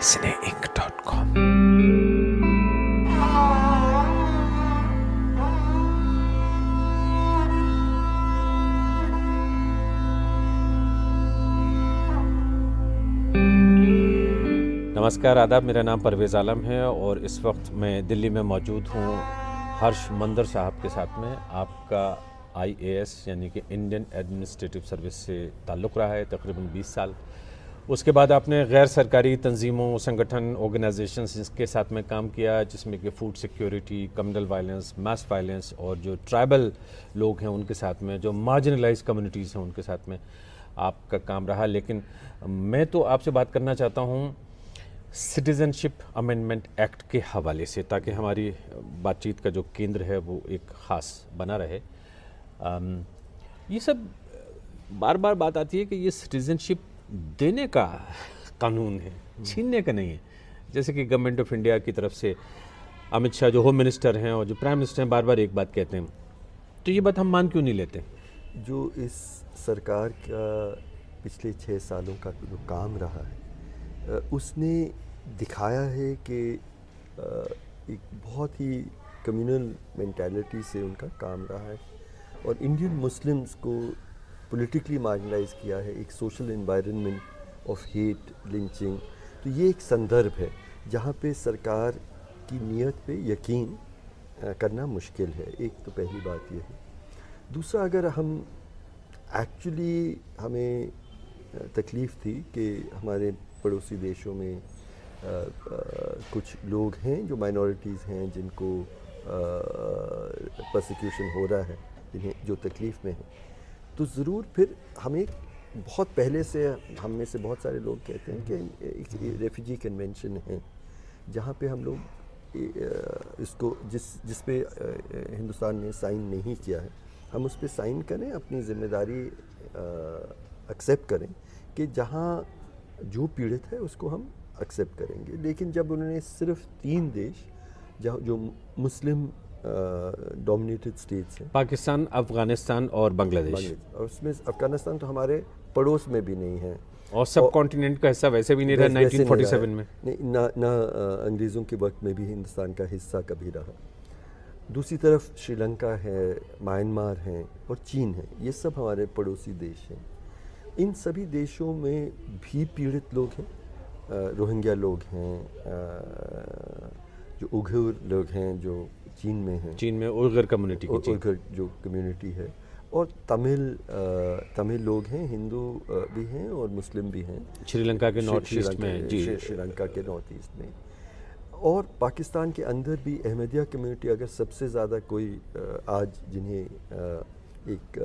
cineinc.com। नमस्कार, आदाब। मेरा नाम परवेज़ आलम है और इस वक्त मैं दिल्ली में मौजूद हूँ हर्ष मंदर साहब के साथ में। आपका IAS यानी कि इंडियन एडमिनिस्ट्रेटिव सर्विस से ताल्लुक़ रहा है तकरीबन 20 साल। उसके बाद आपने गैर सरकारी तंजीमों, संगठन, ऑर्गेनाइजेशंस के साथ में काम किया, जिसमें कि फूड सिक्योरिटी, कम्युनल वायलेंस, मास वायलेंस और जो ट्राइबल लोग हैं उनके साथ में, जो मार्जिनलाइज कम्युनिटीज़ हैं उनके साथ में आपका काम रहा। लेकिन मैं तो आपसे बात करना चाहता हूँ सिटीज़नशिप अमेंडमेंट एक्ट के हवाले से, ताकि हमारी बातचीत का जो केंद्र है वो एक ख़ास बना रहे। ये सब बार बार बात आती है कि ये सिटीज़नशिप देने का कानून है, छीनने का नहीं है। जैसे कि गवर्नमेंट ऑफ इंडिया की तरफ से अमित शाह जो होम मिनिस्टर हैं और जो प्राइम मिनिस्टर हैं बार बार एक बात कहते हैं, तो ये बात हम मान क्यों नहीं लेते? जो इस सरकार का पिछले 6 सालों का जो काम रहा है उसने दिखाया है कि एक बहुत ही कम्युनल मेंटालिटी से उनका काम रहा है और इंडियन मुस्लिम्स को पॉलिटिकली मार्जिनलाइज किया है, एक social environment of hate, lynching. तो ये एक संदर्भ है जहाँ पे सरकार की नीयत पे यकीन करना मुश्किल है। एक तो पहली बात ये है। दूसरा, अगर हम एक्चुअली हमें तकलीफ़ थी कि हमारे पड़ोसी देशों में कुछ लोग हैं जो माइनॉरिटीज़ हैं जिनको परसिक्यूशन हो रहा है, जिन्हें जो तकलीफ़ में है, तो ज़रूर फिर हमें बहुत पहले से हम में से बहुत सारे लोग कहते हैं कि एक रेफ्यूजी कन्वेंशन है जहाँ पे हम लोग इसको जिस पे हिंदुस्तान ने साइन नहीं किया है, हम उस पे साइन करें, अपनी ज़िम्मेदारी एक्सेप्ट करें कि जहाँ जो पीड़ित है उसको हम एक्सेप्ट करेंगे। लेकिन जब उन्होंने सिर्फ 3 देश जहाँ जो मुस्लिम डोमिनेटेड स्टेट्स हैं, पाकिस्तान, अफ़गानिस्तान और बांग्लादेश, और उसमें अफ़गानिस्तान तो हमारे पड़ोस में भी नहीं है और सब कॉन्टिनेंट का हिस्सा वैसे भी नहीं रहा 1947 में। नहीं, ना अंग्रेज़ों के वक्त में भी हिंदुस्तान का हिस्सा कभी रहा। दूसरी तरफ श्रीलंका है, म्यांमार है और चीन है, ये सब हमारे पड़ोसी देश हैं। इन सभी देशों में भी पीड़ित लोग हैं, रोहिंग्या लोग हैं, जो उइघुर लोग हैं जो चीन में हैं, चीन में उइघुर कम्युनिटी की उइघुर जो कम्युनिटी है, और तमिल लोग हैं, हिंदू भी हैं और मुस्लिम भी हैं श्रीलंका के नॉर्थ ईस्ट में जी, श्रीलंका के नॉर्थ ईस्ट में। और पाकिस्तान के अंदर भी अहमदिया कम्युनिटी अगर सबसे ज़्यादा कोई आज जिन्हें एक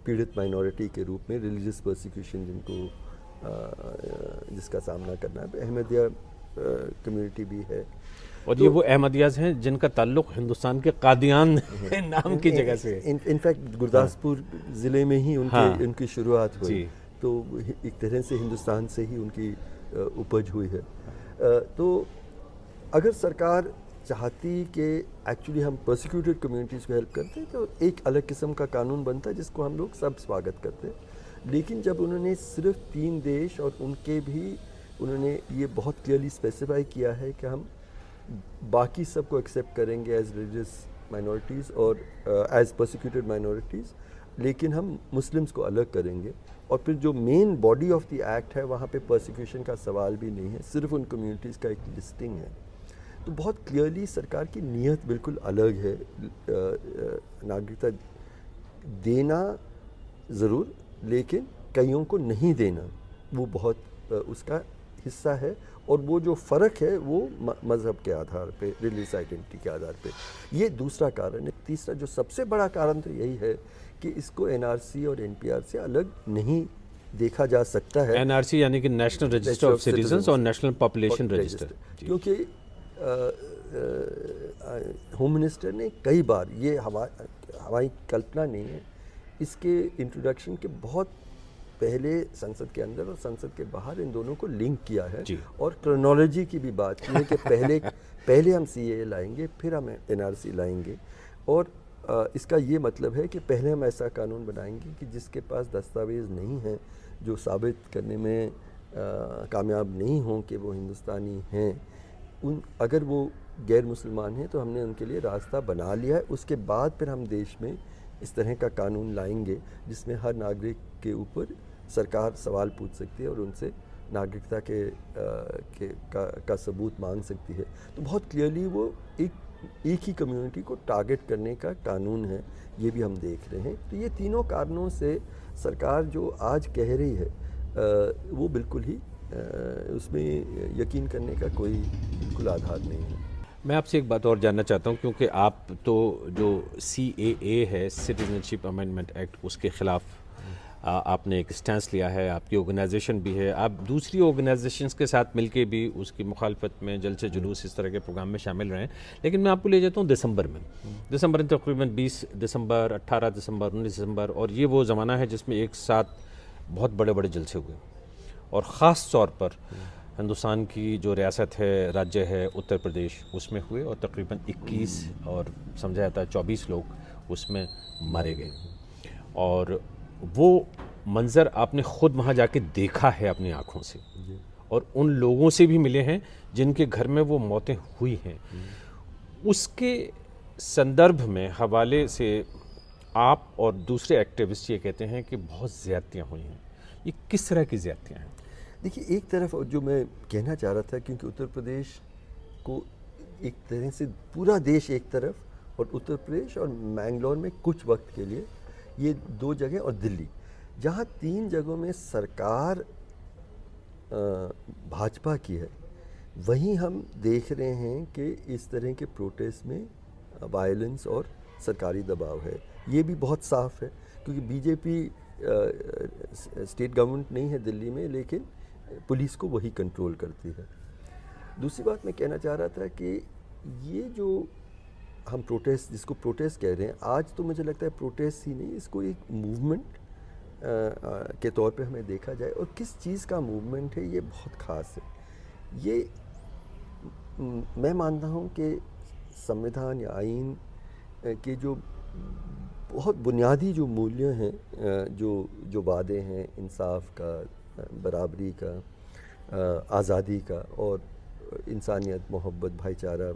पीड़ित माइनॉरिटी के रूप में रिलीजियस परसिक्यूशन जिसका सामना करना है, अहमदिया कम्युनिटी भी है। और तो ये वो अहमदियाज हैं जिनका ताल्लुक़ हिंदुस्तान के कादियान नाम की जगह से है। इनफैक्ट गुरदासपुर ज़िले में ही उनकी शुरुआत हुई, तो एक तरह से हिंदुस्तान से ही उनकी उपज हुई है। तो अगर सरकार चाहती कि एक्चुअली हम प्रोसिक्यूटेड कम्युनिटीज़ को हेल्प करते तो एक अलग किस्म का कानून बनता है जिसको हम लोग सब स्वागत करते हैं। लेकिन जब उन्होंने सिर्फ 3 देश और उनके भी उन्होंने ये बहुत क्लियरली स्पेसिफाई किया है कि हम बाकी सबको एक्सेप्ट करेंगे एज रिलीजियस माइनॉरिटीज़ और एज प्रोसिक्यूटेड माइनॉरिटीज़, लेकिन हम मुस्लिम्स को अलग करेंगे। और फिर जो main body of the act है वहाँ पे परसिक्यूशन का सवाल भी नहीं है, सिर्फ उन कम्युनिटीज़ का एक लिस्टिंग है। तो बहुत क्लियरली सरकार की नीयत बिल्कुल अलग है। नागरिकता देना ज़रूर, लेकिन कईयों को नहीं देना वो बहुत उसका हिस्सा है। और वो जो फ़र्क है वो मज़हब के आधार पे, रिलीजियस आइडेंटिटी के आधार पे, ये दूसरा कारण है। तीसरा जो सबसे बड़ा कारण तो यही है कि इसको NRC और NPR से अलग नहीं देखा जा सकता है। NRC यानी कि नेशनल रजिस्टर ऑफ सिटीजन्स और नेशनल पॉपुलेशन रजिस्टर, क्योंकि होम मिनिस्टर ने कई बार, ये हमारी कल्पना नहीं है, इसके इंट्रोडक्शन के बहुत पहले संसद के अंदर और संसद के बाहर इन दोनों को लिंक किया है और क्रोनोलॉजी की भी बात की है कि पहले हम CAA लाएंगे, फिर हम NRC लाएंगे। और इसका ये मतलब है कि पहले हम ऐसा कानून बनाएंगे कि जिसके पास दस्तावेज़ नहीं हैं, जो साबित करने में कामयाब नहीं हों कि वो हिंदुस्तानी हैं, अगर वो गैर मुसलमान हैं तो हमने उनके लिए रास्ता बना लिया है। उसके बाद फिर हम देश में इस तरह का कानून लाएंगे जिसमें हर नागरिक के ऊपर सरकार सवाल पूछ सकती है और उनसे नागरिकता का सबूत मांग सकती है। तो बहुत क्लियरली वो एक ही कम्युनिटी को टारगेट करने का कानून है, ये भी हम देख रहे हैं। तो ये तीनों कारणों से सरकार जो आज कह रही है वो बिल्कुल ही उसमें यकीन करने का कोई बिल्कुल आधार नहीं है। मैं आपसे एक बात और जानना चाहता हूं, क्योंकि आप तो जो CAA है, सिटीजनशिप अमेंडमेंट एक्ट, उसके ख़िलाफ़ आपने एक स्टैंस लिया है, आपकी ऑर्गेनाइजेशन भी है, आप दूसरी ऑर्गेनाइजेशंस के साथ मिलके भी उसकी मुखालफत में जलसे जुलूस इस तरह के प्रोग्राम में शामिल रहे हैं। लेकिन मैं आपको ले जाता हूँ दिसंबर में तकरीबन 20 दिसंबर, 18 दिसंबर, 19 दिसंबर, और ये वो ज़माना है जिसमें एक साथ बहुत बड़े बड़े जलसे हुए, और ख़ास तौर पर हिंदुस्तान की जो रियासत है, राज्य है उत्तर प्रदेश, उसमें हुए, और तकरीबन 21 और समझा जाता है 24 लोग उसमें मारे गए। और वो मंज़र आपने ख़ुद वहाँ जाके देखा है अपनी आँखों से, और उन लोगों से भी मिले हैं जिनके घर में वो मौतें हुई हैं। उसके संदर्भ में हवाले से आप और दूसरे एक्टिविस्ट ये कहते हैं कि बहुत ज़्यादतियाँ हुई हैं। ये किस तरह की ज़्यादतियाँ हैं? देखिए, एक तरफ जो मैं कहना चाह रहा था, क्योंकि उत्तर प्रदेश को एक तरह से पूरा देश एक तरफ, और उत्तर प्रदेश और मैंगलोर में कुछ वक्त के लिए ये दो जगह, और दिल्ली, जहाँ तीन जगहों में सरकार भाजपा की है, वहीं हम देख रहे हैं कि इस तरह के प्रोटेस्ट में वायलेंस और सरकारी दबाव है। ये भी बहुत साफ है, क्योंकि बीजेपी स्टेट गवर्नमेंट नहीं है दिल्ली में, लेकिन पुलिस को वही कंट्रोल करती है। दूसरी बात मैं कहना चाह रहा था कि ये जो हम प्रोटेस्ट, जिसको प्रोटेस्ट कह रहे हैं, आज तो मुझे लगता है प्रोटेस्ट ही नहीं, इसको एक मूवमेंट के तौर पे हमें देखा जाए। और किस चीज़ का मूवमेंट है, ये बहुत ख़ास है। ये मैं मानता हूँ कि संविधान या आइन के जो बहुत बुनियादी जो मूल्य हैं, जो वादे हैं, इंसाफ का, बराबरी का, आज़ादी का, और इंसानियत, मोहब्बत, भाईचारा,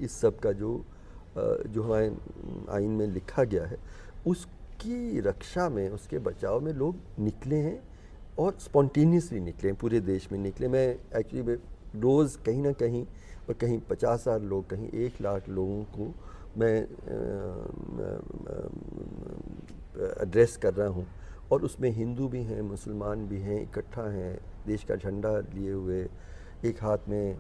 इस सब का जो हमारे आइन में लिखा गया है, उसकी रक्षा में, उसके बचाव में लोग निकले हैं, और स्पॉन्टेनियसली निकले हैं, पूरे देश में निकले। मैं एक्चुअली रोज़ कहीं ना कहीं, और कहीं 50,000 लोग, कहीं 1 लाख लोगों को मैं एड्रेस कर रहा हूँ, और उसमें हिंदू भी हैं, मुसलमान भी हैं, इकट्ठा हैं, देश का झंडा लिए हुए, एक हाथ में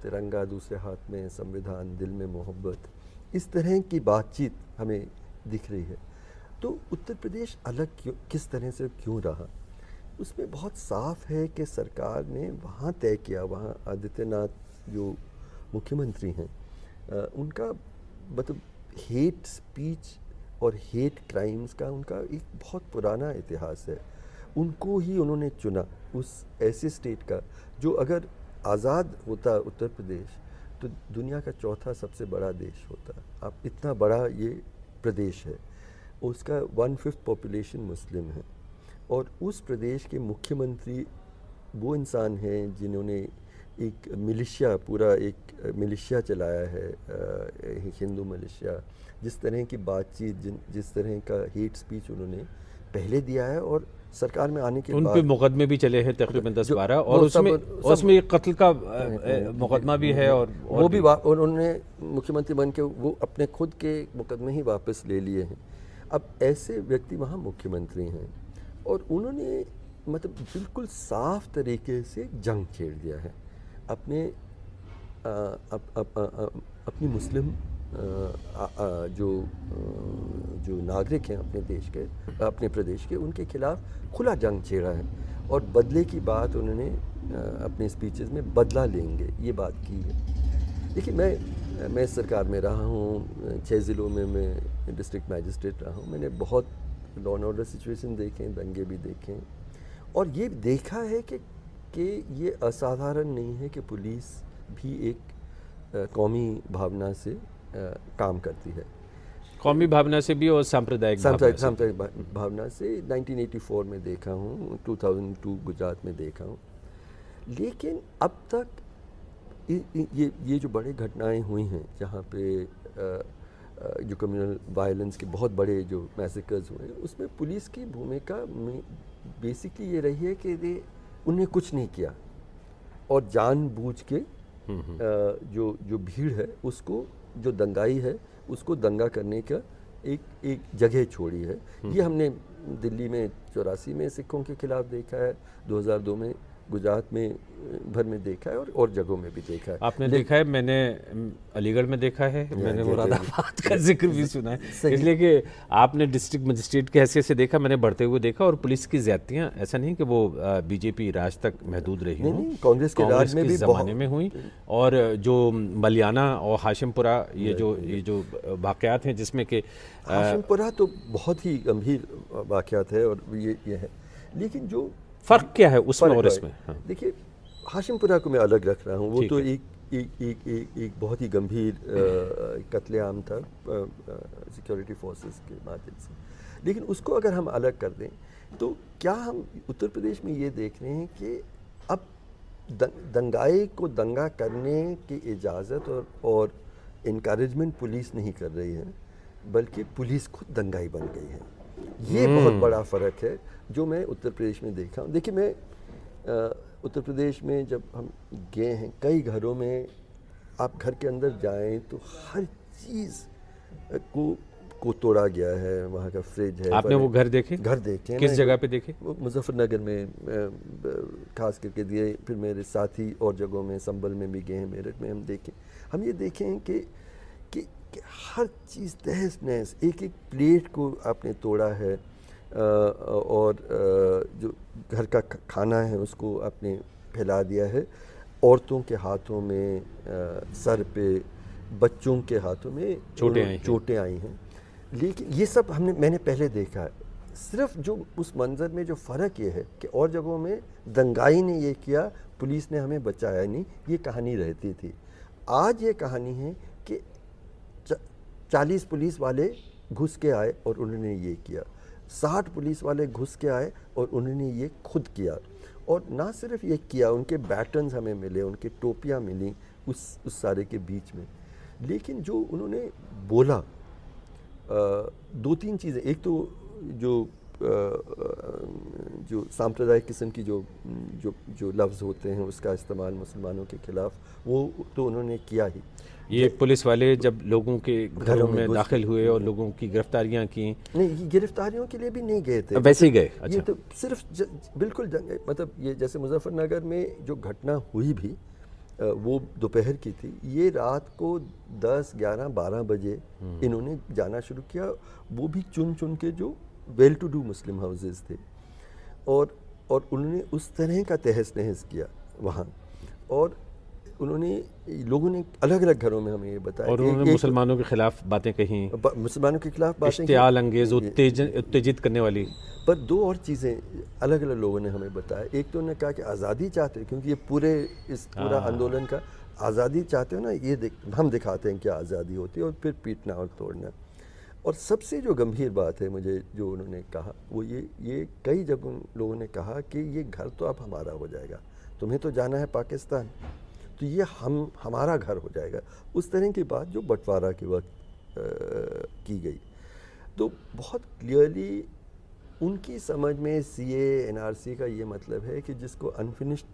तिरंगा, दूसरे हाथ में संविधान, दिल में मोहब्बत। इस तरह की बातचीत हमें दिख रही है। तो उत्तर प्रदेश अलग किस तरह से क्यों रहा, उसमें बहुत साफ है कि सरकार ने वहाँ तय किया, वहाँ आदित्यनाथ जो मुख्यमंत्री हैं, उनका मतलब हेट स्पीच और हेट क्राइम्स का उनका एक बहुत पुराना इतिहास है। उनको ही उन्होंने चुना, उस ऐसे स्टेट का जो अगर आज़ाद होता उत्तर प्रदेश तो दुनिया का चौथा सबसे बड़ा देश होता। अब इतना बड़ा ये प्रदेश है, उसका 1/5 पॉपुलेशन मुस्लिम है, और उस प्रदेश के मुख्यमंत्री वो इंसान हैं जिन्होंने एक मिलिशिया, पूरा एक मिलिशिया चलाया है, हिंदू मिलिशिया। जिस तरह की बातचीत, जिस तरह का हेट स्पीच उन्होंने पहले दिया है, और सरकार में आने के बाद उन पे मुकदमे भी चले हैं तकरीबन 10-12, और उसमें एक कत्ल का मुकदमा भी है, और वो भी उन्होंने मुख्यमंत्री बन के वो अपने खुद के मुकदमे ही वापस ले लिए हैं। अब ऐसे व्यक्ति वहाँ मुख्यमंत्री हैं, और उन्होंने मतलब बिल्कुल साफ तरीके से जंग छेड़ दिया है अपनी मुस्लिम जो नागरिक हैं अपने देश के, अपने प्रदेश के, उनके खिलाफ खुला जंग छेड़ा है, और बदले की बात उन्होंने अपने स्पीचेस में बदला लेंगे ये बात की है। देखिए, मैं सरकार में रहा हूँ, 6 ज़िलों में मैं डिस्ट्रिक्ट मैजिस्ट्रेट रहा हूँ। मैंने बहुत लॉ एंड ऑर्डर सिचुएशन देखे, दंगे भी देखे, और ये देखा है कि ये असाधारण नहीं है कि पुलिस भी एक कौमी भावना से काम करती है। कौमी भावना से भी और सांप्रदायिक भावना से 1984 में देखा हूँ, 2002 गुजरात में देखा हूँ। लेकिन अब तक ये जो बड़े घटनाएं हुई हैं जहाँ पे जो कम्युनल वायलेंस के बहुत बड़े जो मैसेकर्स हुए, उसमें पुलिस की भूमिका बेसिकली ये रही है कि उन्हें कुछ नहीं किया और जानबूझ के जो भीड़ है उसको, जो दंगाई है उसको दंगा करने का एक जगह छोड़ी है। ये हमने दिल्ली में 84 में सिखों के खिलाफ देखा है, 2002 में गुजरात में भर में देखा है और जगहों में भी देखा है। आपने देखा है, मैंने अलीगढ़ में देखा है, मैंने मुरादाबाद का जिक्र भी सुना है, इसलिए कि आपने डिस्ट्रिक्ट मजिस्ट्रेट की हैसियत से देखा, मैंने बढ़ते हुए देखा। और पुलिस की ज्यादतियाँ ऐसा नहीं कि वो बीजेपी राज तक महदूद रही हों, कांग्रेस के राज में भी ज़माने में हुई। और जो मलियाना और हाशिमपुरा ये जो वाक़यात हैं जिसमें कि हाशिमपुरा तो बहुत ही गंभीर वाक़यात है और ये है। लेकिन जो फ़र्क क्या है उसमें और इसमें? हाँ। देखिए, हाशिमपुरा को मैं अलग रख रहा हूँ, वो तो एक बहुत ही गंभीर कत्लेआम था सिक्योरिटी फोर्सेस के माध्यम से। लेकिन उसको अगर हम अलग कर दें तो क्या हम उत्तर प्रदेश में ये देख रहे हैं कि अब दंगाई को दंगा करने की इजाज़त और इनकरेजमेंट पुलिस नहीं कर रही है, बल्कि पुलिस खुद दंगाई बन गई है। ये बहुत बड़ा फ़र्क है जो मैं उत्तर प्रदेश में देखा हूँ। देखिए, मैं उत्तर प्रदेश में जब हम गए हैं, कई घरों में आप घर के अंदर जाएं तो हर चीज़ को तोड़ा गया है। वहाँ का फ्रिज है। आपने वो घर देखे? घर देखे। किस जगह पे देखे? मुजफ्फरनगर में खास करके दिए, फिर मेरे साथी और जगहों में, संभल में भी गए हैं, मेरठ में हम देखें। हम ये देखें हैं कि हर चीज़ तहस नहस, एक प्लेट को आपने तोड़ा है और जो घर का खाना है उसको आपने फैला दिया है। औरतों के हाथों में, सर पे, बच्चों के हाथों में चोटें आई हैं। लेकिन ये सब मैंने पहले देखा है। सिर्फ जो उस मंज़र में जो फ़र्क ये है कि और जगहों में दंगाई ने ये किया, पुलिस ने हमें बचाया नहीं, ये कहानी रहती थी। आज ये कहानी है कि 40 पुलिस वाले घुस के आए और उन्होंने ये किया, 60 पुलिस वाले घुस के आए और उन्होंने ये खुद किया। और ना सिर्फ ये किया, उनके बैटन्स हमें मिले, उनकी टोपियाँ मिली उस सारे के बीच में। लेकिन जो उन्होंने बोला, 2-3 चीज़ें, एक तो जो सांप्रदायिक किस्म की जो लफ्ज़ होते हैं उसका इस्तेमाल मुसलमानों के ख़िलाफ़, वो तो उन्होंने किया ही। ये पुलिस वाले जब लोगों के घरों में दाखिल हुए और लोगों की गिरफ्तारियां की? नहीं, गिरफ्तारियों के लिए भी नहीं गए थे, वैसे ही गए। अच्छा। ये तो सिर्फ बिल्कुल मतलब ये जैसे मुजफ्फरनगर में जो घटना हुई भी वो दोपहर की थी, ये रात को 10, 11, 12 बजे इन्होंने जाना शुरू किया। वो भी चुन चुन के जो well to do Muslim houses थे और उन्होंने उस तरह का तहस नहस किया वहाँ। और लोगों ने अलग अलग घरों में हमें ये बताया और उन्होंने मुसलमानों के खिलाफ बातें कही, मुसलमानों के खिलाफ बातें, इश्तियाल अंगेज, उत्तेजित करने वाली। पर 2 और चीज़ें अलग अलग लोगों ने हमें बताया। एक तो उन्होंने कहा कि आज़ादी चाहते हो, क्योंकि ये पूरा आंदोलन का आज़ादी चाहते हो ना, ये हम दिखाते हैं क्या आज़ादी होती है, और फिर पीटना और तोड़ना। और सबसे जो गंभीर बात है मुझे जो उन्होंने कहा, वो ये कई जगह लोगों ने कहा कि ये घर तो अब हमारा हो जाएगा, तुम्हें तो जाना है पाकिस्तान, तो ये हमारा घर हो जाएगा। उस तरह की बात जो बंटवारा के वक्त की गई। तो बहुत क्लियरली उनकी समझ में CA NRC का ये मतलब है कि जिसको अनफिनिश्ड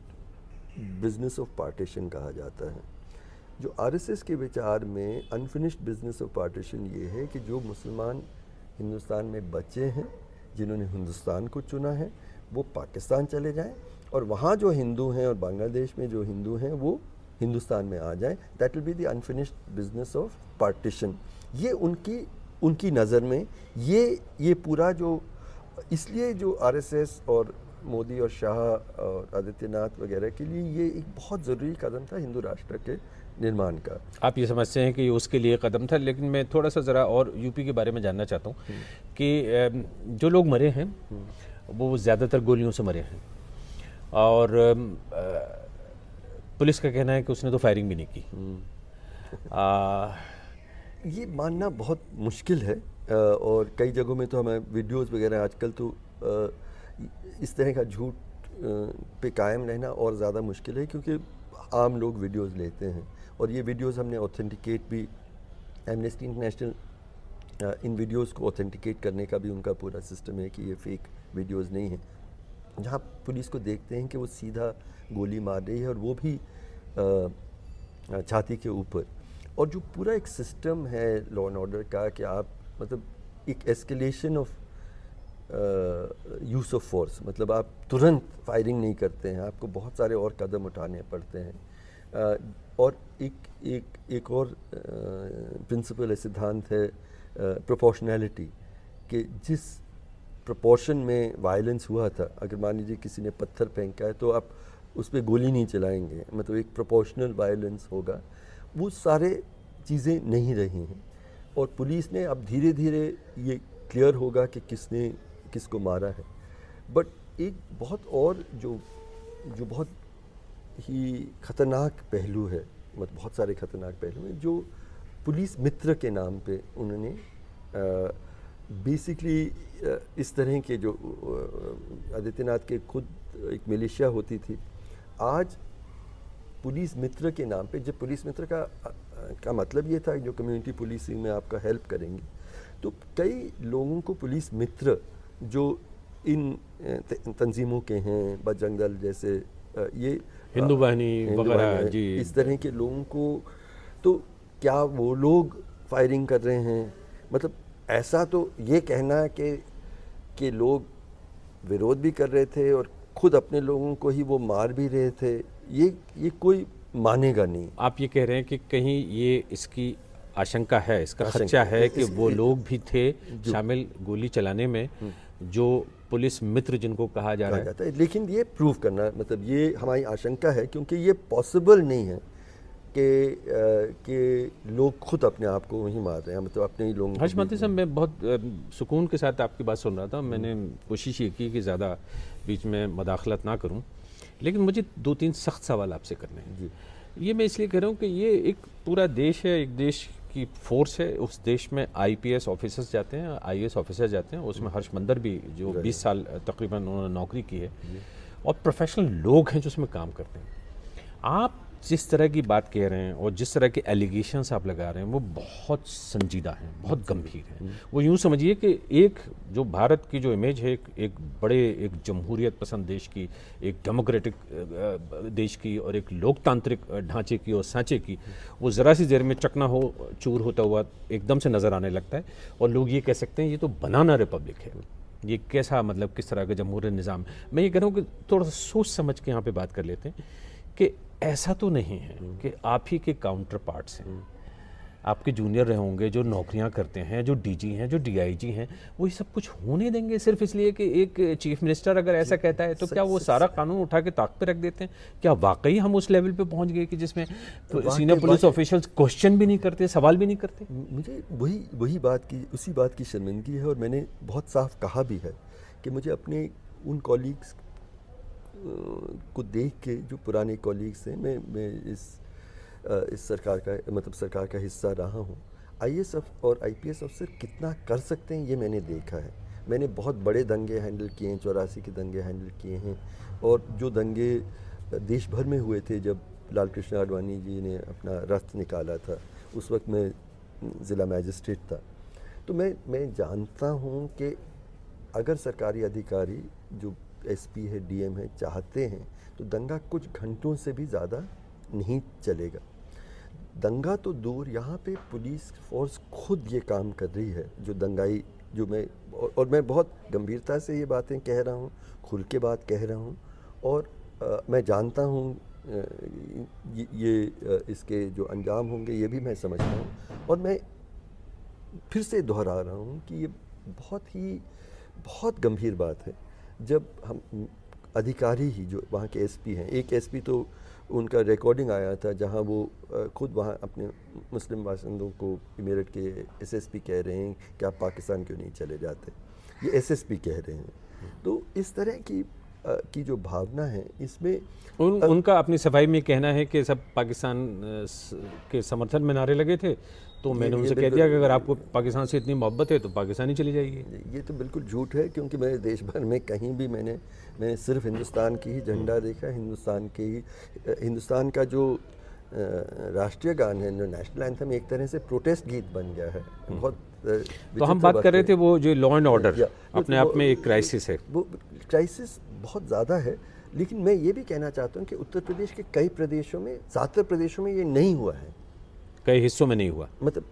बिजनेस ऑफ पार्टीशन कहा जाता है। जो RSS के विचार में अनफिनिश्ड बिजनेस ऑफ पार्टीशन ये है कि जो मुसलमान हिंदुस्तान में बचे हैं, जिन्होंने हिंदुस्तान को चुना है, वो पाकिस्तान चले जाएं और वहाँ जो हिंदू हैं और बांग्लादेश में जो हिंदू हैं वो हिंदुस्तान में आ जाएं। That will be the unfinished business of partition. ये उनकी नज़र में ये पूरा जो, इसलिए जो RSS और मोदी और शाह और आदित्यनाथ वगैरह के लिए ये एक बहुत ज़रूरी कदम था हिंदू राष्ट्र के निर्माण का। आप ये समझते हैं कि ये उसके लिए कदम था। लेकिन मैं थोड़ा सा ज़रा और यूपी के बारे में जानना चाहता हूँ कि जो लोग मरे हैं वो ज़्यादातर गोलियों से मरे हैं और पुलिस का कहना है कि उसने तो फायरिंग भी नहीं की। ये मानना बहुत मुश्किल है, और कई जगहों में तो हमें वीडियोस वगैरह, आजकल तो इस तरह का झूठ पे कायम रहना और ज़्यादा मुश्किल है, क्योंकि आम लोग वीडियोस लेते हैं, और ये वीडियोस हमने ऑथेंटिकेट भी, एमनेस्टी इंटरनेशनल इन वीडियोस को ऑथेंटिकेट करने का भी उनका पूरा सिस्टम है कि ये फेक वीडियोस नहीं हैं, जहाँ पुलिस को देखते हैं कि वो सीधा गोली मार रही है, और वो भी छाती के ऊपर। और जो पूरा एक सिस्टम है लॉ एंड ऑर्डर का, कि आप मतलब एक escalation of use of force, मतलब आप तुरंत फायरिंग नहीं करते हैं, आपको बहुत सारे और कदम उठाने पड़ते हैं। और एक और प्रिंसिपल है, सिद्धांत है प्रोपोर्शनैलिटी, कि जिस प्रोपोर्शन में वायलेंस हुआ था, अगर मान लीजिए किसी ने पत्थर फेंका है तो आप उस पर गोली नहीं चलाएंगे, मतलब एक प्रोपोर्शनल वायलेंस होगा। वो सारे चीज़ें नहीं रही हैं, और पुलिस ने अब धीरे धीरे ये क्लियर होगा कि किसने किसको मारा है। बट एक बहुत और जो बहुत ही ख़तरनाक पहलू है, मतलब बहुत सारे ख़तरनाक पहलू हैं जो पुलिस मित्र के नाम पे उन्होंने बेसिकली इस तरह के, जो आदित्यनाथ के खुद एक मिलिशिया होती थी, आज पुलिस मित्र के नाम पे, जब पुलिस मित्र का मतलब ये था जो कम्युनिटी पुलिसिंग में आपका हेल्प करेंगे, तो कई लोगों को पुलिस मित्र जो इन तंजीमों के हैं, बजरंग दल जैसे, ये हिंदू बाहिनी वगैरह, जी, इस तरह के लोगों को, तो क्या वो लोग फायरिंग कर रहे हैं? मतलब ऐसा तो ये कहना कि लोग विरोध भी कर रहे थे और खुद अपने लोगों को ही वो मार भी रहे थे, ये कोई मानेगा नहीं। आप ये कह रहे हैं कि कहीं ये इसकी आशंका है, इसका खदशा है कि वो लोग भी थे शामिल गोली चलाने में, जो पुलिस मित्र जिनको कहा जा रहा है। लेकिन ये प्रूव करना, मतलब ये हमारी आशंका है, क्योंकि ये पॉसिबल नहीं है कि लोग खुद अपने आप को वहीं मार रहे हैं, मतलब अपने ही लोगों को। हर्ष मंत्री साहब, मैं बहुत सुकून के साथ आपकी बात सुन रहा था। मैंने कोशिश ये की कि ज़्यादा बीच में मदाखलत ना करूं, लेकिन मुझे 2-3 सख्त सवाल आपसे करने हैं जी। ये मैं इसलिए कह रहा हूँ कि ये एक पूरा देश है, एक देश की फोर्स है, उस देश में IPS ऑफिसर्स जाते हैं, IAS ऑफिसर्स जाते हैं, उसमें हर्ष मंदर भी जो 20 साल तकरीबन उन्होंने नौकरी की है, और प्रोफेशनल लोग हैं जो उसमें काम करते हैं। आप जिस तरह की बात कह रहे हैं और जिस तरह के एलिगेशंस आप लगा रहे हैं, वो बहुत संजीदा हैं, बहुत गंभीर हैं। वो यूँ समझिए कि एक जो भारत की जो इमेज है, एक बड़े, एक जमहूरियत पसंद देश की, एक डेमोक्रेटिक देश की, और एक लोकतांत्रिक ढांचे की और सांचे की, वो ज़रा सी देर में चकना हो चूर होता हुआ एकदम से नज़र आने लगता है, और लोग ये कह सकते हैं ये तो बनाना रिपब्लिक है। ये कैसा, मतलब किस तरह का जमहूरी निज़ाम। मैं ये कह रहा हूँ कि थोड़ा सा सोच समझ के यहाँ पे बात कर लेते हैं कि ऐसा तो नहीं है कि आप ही के काउंटर पार्ट्स हैं, आपके जूनियर रहे होंगे जो नौकरियां करते हैं, जो DG हैं, जो DIG हैं, वो ये सब कुछ होने देंगे सिर्फ इसलिए कि एक चीफ मिनिस्टर अगर ऐसा कहता है? तो क्या वो सारा कानून उठा के ताक पे रख देते हैं? क्या वाकई हम उस लेवल पे पहुंच गए कि जिसमें सीनियर पुलिस ऑफिशियल्स क्वेश्चन भी नहीं करते, सवाल भी नहीं करते? मुझे उसी बात की शर्मिंदगी है, और मैंने बहुत साफ कहा भी है कि मुझे अपने उन कॉलीग्स को देख के, जो पुराने कॉलीग्स हैं, मैं इस सरकार का, मतलब सरकार का हिस्सा रहा हूँ। IAS और IPS अफसर कितना कर सकते हैं ये मैंने देखा है। मैंने बहुत बड़े दंगे हैंडल किए हैं, 84 के दंगे हैंडल किए हैं, और जो दंगे देश भर में हुए थे, जब लाल कृष्ण आडवाणी जी ने अपना रथ निकाला था, उस वक्त मैं ज़िला मैजिस्ट्रेट था। तो मैं जानता हूँ कि अगर सरकारी अधिकारी जो SP है, DM है, चाहते हैं तो दंगा कुछ घंटों से भी ज़्यादा नहीं चलेगा। दंगा तो दूर, यहाँ पे पुलिस फोर्स खुद ये काम कर रही है, जो दंगाई, जो मैं बहुत गंभीरता से ये बातें कह रहा हूँ, खुल के बात कह रहा हूँ, और मैं जानता हूँ ये इसके जो अंजाम होंगे ये भी मैं समझता हूँ। और मैं फिर से दोहरा रहा हूँ कि ये बहुत गंभीर बात है जब हम अधिकारी ही, जो वहाँ के SP हैं, एक SP तो उनका रिकॉर्डिंग आया था जहाँ वो खुद वहाँ अपने मुस्लिम बाशिंदों को, मेरठ के SSP कह रहे हैं कि आप पाकिस्तान क्यों नहीं चले जाते, ये SSP कह रहे हैं। तो इस तरह की की जो भावना है इसमें उनका अपनी सफाई में कहना है कि सब पाकिस्तान के समर्थन में नारे लगे थे, तो मैंने उनसे कह दिया कि अगर आपको पाकिस्तान से इतनी मोहब्बत है तो पाकिस्तान ही चली जाइए। ये तो बिल्कुल झूठ है, क्योंकि मेरे देश भर में कहीं भी मैंने सिर्फ हिंदुस्तान की ही झंडा देखा। हिंदुस्तान का जो राष्ट्रीय गान है, जो नेशनल एंथम, एक तरह से प्रोटेस्ट गीत बन गया है। बहुत तो हम बात कर रहे थे वो जो लॉ एंड ऑर्डर अपने आप में एक क्राइसिस है, वो क्राइसिस बहुत ज़्यादा है। लेकिन मैं ये भी कहना चाहता हूँ कि उत्तर प्रदेश के कई प्रदेशों में, ज़्यादातर प्रदेशों में ये नहीं हुआ है, कई हिस्सों में नहीं हुआ, मतलब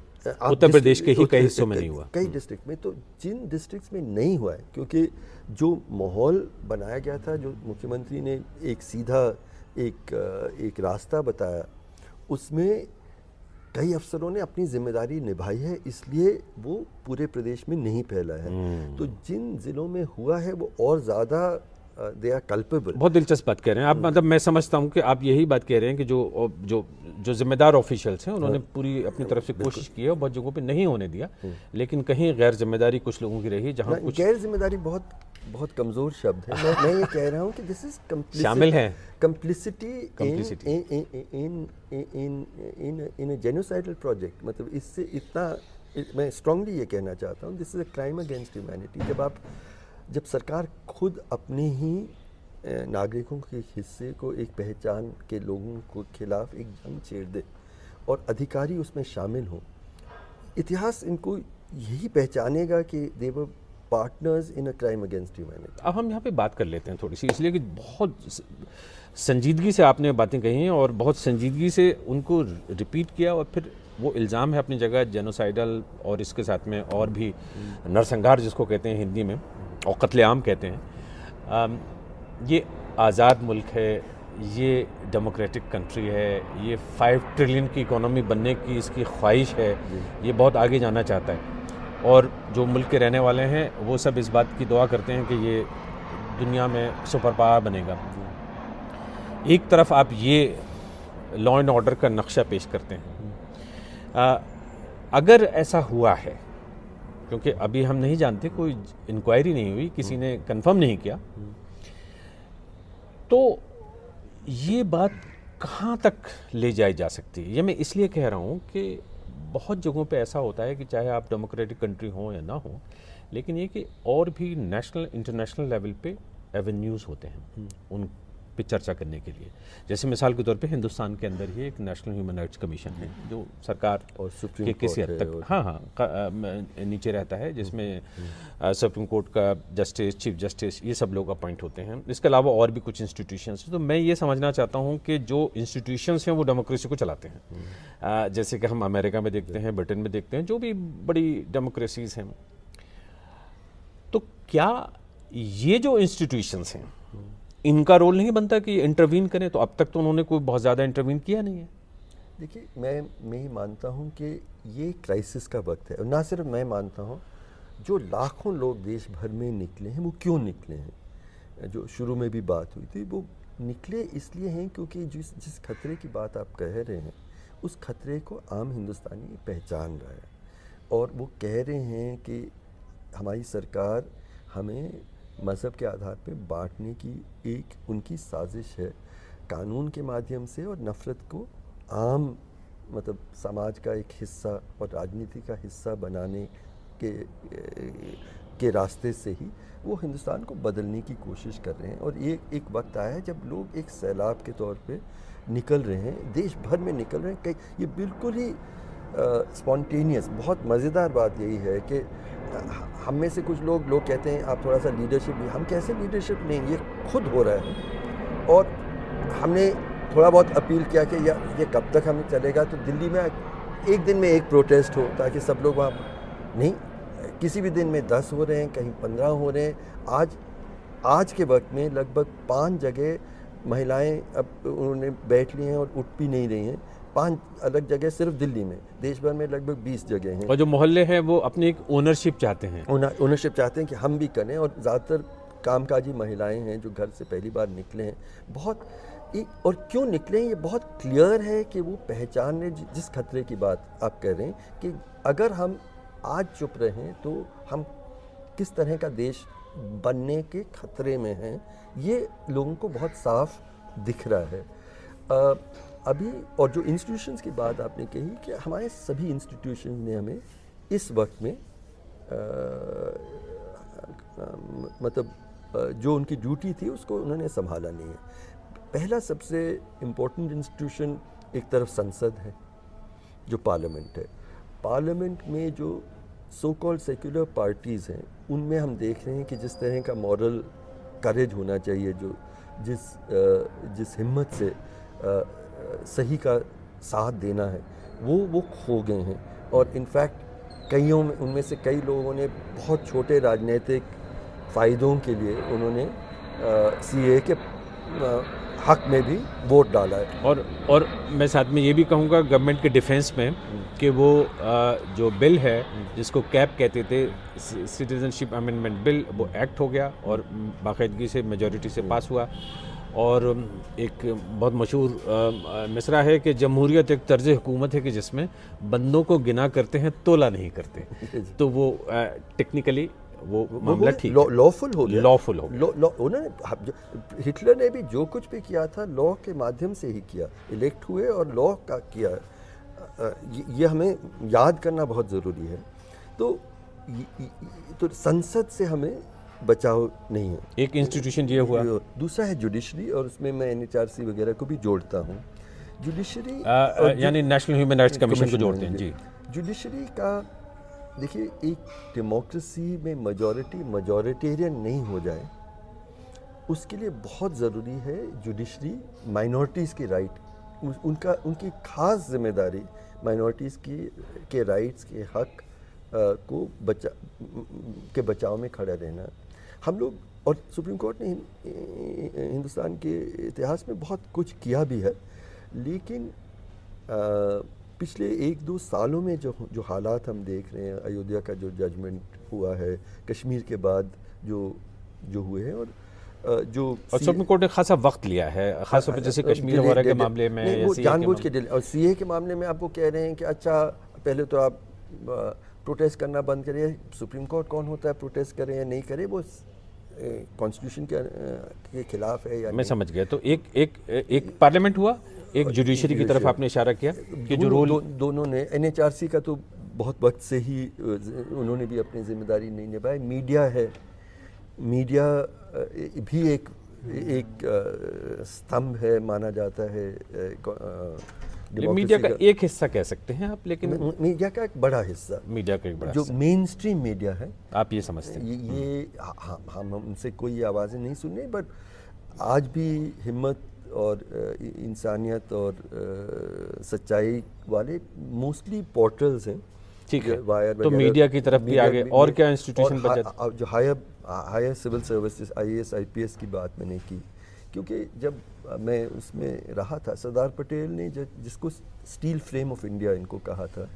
उत्तर प्रदेश के ही कई हिस्सों में नहीं हुआ, कई डिस्ट्रिक्ट में। तो जिन डिस्ट्रिक्ट्स में नहीं हुआ है, क्योंकि जो माहौल बनाया गया था, जो मुख्यमंत्री ने एक सीधा एक रास्ता बताया, उसमें कई अफसरों ने अपनी जिम्मेदारी निभाई है, इसलिए वो पूरे प्रदेश में नहीं फैला है। तो जिन जिलों में हुआ है वो और ज़्यादा दे आर कल्पेबल। बहुत दिलचस्प बात कह रहे हैं आप, मतलब मैं समझता हूँ कि आप यही बात कह रहे हैं कि जो जिम्मेदार ऑफिशियल्स हैं उन्होंने पूरी अपनी तरफ से कोशिश की है और बहुत जगहों पे नहीं होने दिया, लेकिन कहीं गैर जिम्मेदारी कुछ लोगों की रही, जहाँ कुछ गैर जिम्मेदारी बहुत कमज़ोर शब्द है। मैं ये कह रहा हूँ कि दिस इज शामिल है कंप्लिसिटी इन अ जेनोसाइडल प्रोजेक्ट। मतलब इससे इतना मैं स्ट्रांगली ये कहना चाहता हूँ, this is a crime against humanity. जब सरकार खुद अपने ही नागरिकों के हिस्से को, एक पहचान के लोगों को खिलाफ एक जंग छेड़ दे और अधिकारी उसमें शामिल हों, इतिहास इनको यही पहचानेगा कि they were partners in a crime against humanity. अब हम यहाँ पे बात कर लेते हैं थोड़ी सी, इसलिए कि बहुत संजीदगी से आपने बातें कही हैं और बहुत संजीदगी से उनको रिपीट किया, और फिर वो इल्ज़ाम है अपनी जगह जेनोसाइडल, और इसके साथ में और भी नरसंहार जिसको कहते हैं हिंदी में, और कत्लेआम कहते हैं। ये आज़ाद मुल्क है, ये डेमोक्रेटिक कंट्री है, ये 5 ट्रिलियन की इकोनॉमी बनने की इसकी ख्वाहिश है, ये बहुत आगे जाना चाहता है, और जो मुल्क के रहने वाले हैं वो सब इस बात की दुआ करते हैं कि ये दुनिया में सुपर पावर बनेगा। एक तरफ आप ये लॉ एंड ऑर्डर का नक्शा पेश करते हैं, अगर ऐसा हुआ है, क्योंकि अभी हम नहीं जानते, कोई इंक्वायरी नहीं हुई, किसी ने कंफर्म नहीं किया, तो ये बात कहाँ तक ले जाई जा सकती है? ये मैं इसलिए कह रहा हूँ कि बहुत जगहों पे ऐसा होता है कि चाहे आप डेमोक्रेटिक कंट्री हो या ना हो, लेकिन ये कि और भी नेशनल इंटरनेशनल लेवल पे एवेन्यूज़ होते हैं उन पे चर्चा करने के लिए। जैसे मिसाल के तौर पे हिंदुस्तान के अंदर ही एक नेशनल ह्यूमन राइट्स कमीशन है जो सरकार और के किसी हद तक नीचे रहता है, जिसमें सुप्रीम कोर्ट का जस्टिस, चीफ जस्टिस, ये सब लोग अपॉइंट होते हैं। इसके अलावा और भी कुछ इंस्टीट्यूशंस हैं। तो मैं ये समझना चाहता हूँ कि जो इंस्टीट्यूशंस हैं वो डेमोक्रेसी को चलाते हैं, जैसे कि हम अमेरिका में देखते हैं, ब्रिटेन में देखते हैं, जो भी बड़ी डेमोक्रेसीज हैं। तो क्या ये जो इंस्टीट्यूशंस हैं इनका रोल नहीं बनता कि इंटरवीन करें? तो अब तक तो उन्होंने कोई बहुत ज़्यादा इंटरवीन किया नहीं है। देखिए, मैं ही मानता हूँ कि ये क्राइसिस का वक्त है, और ना सिर्फ मैं मानता हूँ, जो लाखों लोग देश भर में निकले हैं वो क्यों निकले हैं? जो शुरू में भी बात हुई थी, वो निकले इसलिए हैं क्योंकि जिस खतरे की बात आप कह रहे हैं, उस खतरे को आम हिंदुस्तानी पहचान रहा है, और वो कह रहे हैं कि हमारी सरकार हमें मज़हब के आधार पे बांटने की एक उनकी साजिश है, कानून के माध्यम से, और नफ़रत को आम मतलब समाज का एक हिस्सा और राजनीति का हिस्सा बनाने के रास्ते से ही वो हिंदुस्तान को बदलने की कोशिश कर रहे हैं। और ये एक वक्त आया है जब लोग एक सैलाब के तौर पे निकल रहे हैं, देश भर में निकल रहे हैं। कई ये बिल्कुल ही स्पॉन्टेनियस, बहुत मज़ेदार बात यही है कि हम में से कुछ लोग कहते हैं आप थोड़ा सा लीडरशिप भी, हम कैसे लीडरशिप नहीं, ये खुद हो रहा है। और हमने थोड़ा बहुत अपील किया कि ये कब तक हमें चलेगा, तो दिल्ली में एक दिन में एक प्रोटेस्ट हो ताकि सब लोग वहाँ नहीं, किसी भी दिन में 10 हो रहे हैं, कहीं 15 हो रहे हैं। आज के वक्त में लगभग 5 जगह महिलाएं अब उन्होंने बैठ ली हैं और उठ भी नहीं रही हैं। 5 अलग जगह सिर्फ दिल्ली में, देश भर में लगभग 20 जगह हैं। और जो मोहल्ले हैं वो अपनी एक ओनरशिप चाहते हैं, ओनरशिप चाहते हैं कि हम भी करें। और ज़्यादातर कामकाजी महिलाएं हैं जो घर से पहली बार निकले हैं। और क्यों निकले हैं ये बहुत क्लियर है कि वो पहचान ने जिस खतरे की बात आप कर रहे हैं कि अगर हम आज चुप रहें तो हम किस तरह का देश बनने के खतरे में हैं, ये लोगों को बहुत साफ दिख रहा है। अभी और जो इंस्टीट्यूशंस की बात आपने कही कि हमारे सभी इंस्टीट्यूशंस ने हमें इस वक्त में मतलब जो उनकी ड्यूटी थी उसको उन्होंने संभाला नहीं है। पहला सबसे इम्पोर्टेंट इंस्टीट्यूशन एक तरफ संसद है, जो पार्लियामेंट है। पार्लियामेंट में जो सो कॉल्ड सेक्युलर पार्टीज़ हैं, उनमें हम देख रहे हैं कि जिस तरह का मॉरल करेज होना चाहिए, जो जिस हिम्मत से सही का साथ देना है, वो खो गए हैं। और इनफैक्ट कईयों में उनमें से कई लोगों ने बहुत छोटे राजनीतिक फ़ायदों के लिए उन्होंने सीए के हक में भी वोट डाला है। और मैं साथ में ये भी कहूँगा गवर्नमेंट के डिफेंस में कि वो जो बिल है जिसको कैप कहते थे, सिटीजनशिप अमेंडमेंट बिल, वो एक्ट हो गया और बाकायदगी से मेजॉरिटी से पास हुआ। और एक बहुत मशहूर मिसरा है कि जमहूरियत एक तर्ज हुकूमत है कि जिसमें बंदों को गिना करते हैं, तोला नहीं करते। तो वो टेक्निकली वो मामला ठीक लॉफुल हो गया, लॉफुल हो गया। उन्होंने हिटलर ने भी जो कुछ भी किया था लॉ के माध्यम से ही किया, इलेक्ट हुए और लॉ का किया। ये हमें याद करना बहुत ज़रूरी है। तो संसद से हमें बचाव नहीं है, एक इंस्टीट्यूशन ये हुआ। दूसरा है जुडिशरी, और उसमें मैं NHRC वगैरह को भी जोड़ता हूँ। जुडिशरी यानी नेशनल ह्यूमन राइट्स कमीशन को जोड़ते हैं जी। जुडिशरी का देखिए, एक डेमोक्रेसी में मजॉरिटेरियन नहीं हो जाए, उसके लिए बहुत ज़रूरी है जुडिशरी माइनॉरिटीज़ की राइट, उनकी ख़ास जिम्मेदारी माइनॉरिटीज़ के राइट्स के हक को बचाव में खड़ा रहना। हम लोग और सुप्रीम कोर्ट ने हिंदुस्तान के इतिहास में बहुत कुछ किया भी है, लेकिन पिछले 1-2 सालों में जो हालात हम देख रहे हैं, अयोध्या का जो जजमेंट हुआ है, कश्मीर के बाद जो हुए हैं, और सुप्रीम कोर्ट ने खासा वक्त लिया है, खासतौर पर जैसे कश्मीर वगैरह के मामले में, वो जानबूझ के और सीए के मामले में आपको कह रहे हैं कि अच्छा पहले तो आप प्रोटेस्ट करना बंद करिए। सुप्रीम कोर्ट कौन होता है प्रोटेस्ट करे या नहीं करे, वो कॉन्स्टिट्यूशन के खिलाफ है या मैं समझ गया। तो एक पार्लियामेंट हुआ, एक जुडिशरी की तरफ आपने इशारा किया कि जो रोल दोनों ने, NHRC का तो बहुत वक्त से ही उन्होंने भी अपनी जिम्मेदारी नहीं निभाई। मीडिया है, मीडिया भी एक स्तंभ है, माना जाता है मीडिया का एक हिस्सा कह सकते हैं आप, लेकिन मीडिया का एक बड़ा हिस्सा, मीडिया का एक बड़ा जो मेन स्ट्रीम मीडिया है, आप ये समझते हैं। ये हम उनसे कोई आवाज़ें नहीं सुन रहे, बट आज भी हिम्मत और इंसानियत और सच्चाई वाले मोस्टली पोर्टल्स हैं। ठीक है, तो मीडिया की तरफ भी आगे और क्या इंस्टीट्यूशन बचा? जो higher civil services IAS IPS की बात मैंने की, क्योंकि जब मैं उसमें रहा था, सरदार पटेल ने जिसको स्टील फ्रेम ऑफ इंडिया इनको कहा था,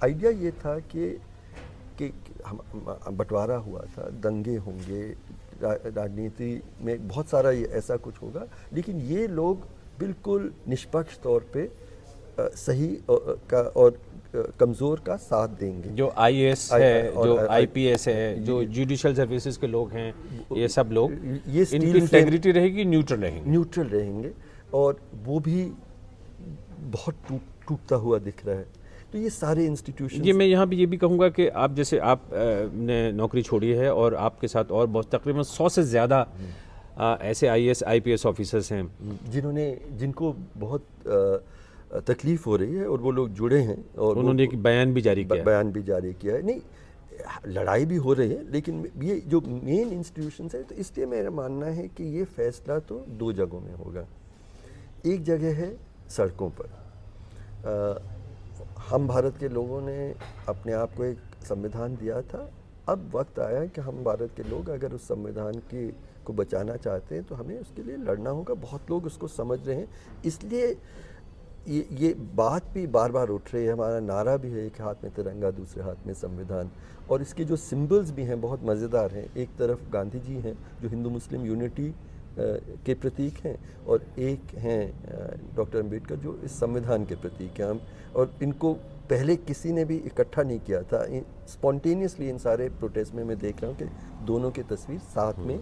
आइडिया ये था कि हम बंटवारा हुआ था, दंगे होंगे, राजनीति में बहुत सारा ये ऐसा कुछ होगा, लेकिन ये लोग बिल्कुल निष्पक्ष तौर पे सही और कमज़ोर का साथ देंगे। जो IAS है, जो IPS है, जो जुडिशल सर्विसेज के लोग हैं, ये सब लोग, ये इनकी इंटेग्रिटी रहेगी, न्यूट्रल रहेंगे, और वो भी बहुत टूटता हुआ दिख रहा है। तो ये सारे इंस्टीट्यूशन, ये मैं यहाँ भी ये भी कहूँगा कि आप जैसे आप ने नौकरी छोड़ी है और आपके साथ और बहुत तकरीबन 100 से ज़्यादा ऐसे IAS IPS ऑफिसर्स हैं जिनको बहुत तकलीफ़ हो रही है, और वो लोग जुड़े हैं, और उन्होंने एक बयान भी जारी किया है। नहीं, लड़ाई भी हो रही है, लेकिन ये जो मेन इंस्टीट्यूशंस है, तो इसलिए मेरा मानना है कि ये फैसला तो 2 जगहों में होगा। एक जगह है सड़कों पर। हम भारत के लोगों ने अपने आप को एक संविधान दिया था, अब वक्त आया है कि हम भारत के लोग अगर उस संविधान को बचाना चाहते हैं तो हमें उसके लिए लड़ना होगा। बहुत लोग उसको समझ रहे हैं, इसलिए ये बात भी बार बार उठ रही है। हमारा नारा भी है, एक हाथ में तिरंगा, दूसरे हाथ में संविधान, और इसके जो सिंबल्स भी हैं बहुत मज़ेदार हैं। एक तरफ गांधी जी हैं जो हिंदू मुस्लिम यूनिटी के प्रतीक हैं और एक हैं डॉक्टर अंबेडकर जो इस संविधान के प्रतीक हैं। हम और इनको पहले किसी ने भी इकट्ठा नहीं किया था, स्पॉन्टेनियसली इन सारे प्रोटेस्ट में मैं देख रहा हूँ कि दोनों की तस्वीर साथ में